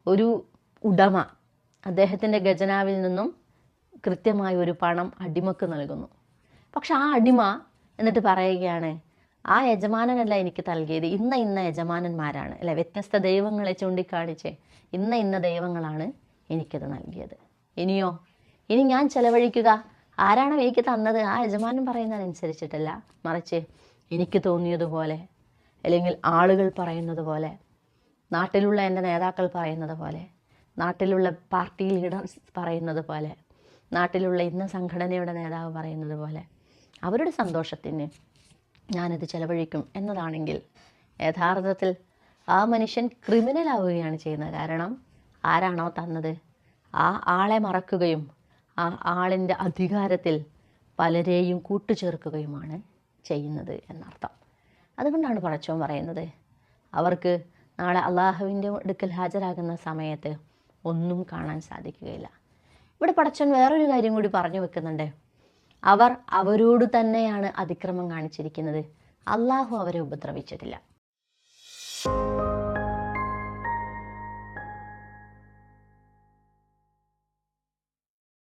ഒരു ഉടമ അദ്ദേഹത്തിൻ്റെ ഖജനാവിൽ നിന്നും കൃത്യമായ ഒരു പണം അടിമക്ക് നൽകുന്നു. പക്ഷെ ആ അടിമ എന്നിട്ട് പറയുകയാണ്, ആ യജമാനനല്ല എനിക്ക് നൽകിയത്, ഇന്ന യജമാനന്മാരാണ്, അല്ലെ, വ്യത്യസ്ത ദൈവങ്ങളെ ചൂണ്ടിക്കാണിച്ച് ഇന്ന ദൈവങ്ങളാണ് എനിക്കത് നൽകിയത്. ഇനി ഞാൻ ചെലവഴിക്കുക ആരാണ് എനിക്ക് തന്നത് ആ യജമാനൻ പറയുന്നതനുസരിച്ചിട്ടല്ല, മറിച്ച് എനിക്ക് തോന്നിയതുപോലെ, അല്ലെങ്കിൽ ആളുകൾ പറയുന്നത് പോലെ, നാട്ടിലുള്ള എൻ്റെ നേതാക്കൾ പറയുന്നത് പോലെ, നാട്ടിലുള്ള പാർട്ടി ലീഡേഴ്സ് പറയുന്നത് പോലെ, നാട്ടിലുള്ള ഇന്ന സംഘടനയുടെ നേതാവ് പറയുന്നത് പോലെ അവരുടെ സന്തോഷത്തിന് ഞാനത് ചെലവഴിക്കും എന്നതാണെങ്കിൽ യഥാർത്ഥത്തിൽ ആ മനുഷ്യൻ ക്രിമിനലാവുകയാണ് ചെയ്യുന്നത്. കാരണം ആരാണോ തന്നത് ആ ആളെ മറക്കുകയും ആ ആളിൻ്റെ അധികാരത്തിൽ പലരെയും കൂട്ടുചേർക്കുകയുമാണ് ചെയ്യുന്നത് എന്നർത്ഥം. അതുകൊണ്ടാണ് പടച്ചോൻ പറയുന്നത്, അവർക്ക് നാളെ അള്ളാഹുവിൻ്റെ അടുക്കൽ ഹാജരാകുന്ന സമയത്ത് ഒന്നും കാണാൻ സാധിക്കുകയില്ല. ഇവിടെ പടച്ചോൻ വേറൊരു കാര്യം കൂടി പറഞ്ഞു വെക്കുന്നുണ്ട്. അവർ അവരോട് തന്നെയാണ് അതിക്രമം കാണിച്ചിരിക്കുന്നത്, അള്ളാഹു അവരെ ഉപദ്രവിച്ചിട്ടില്ല.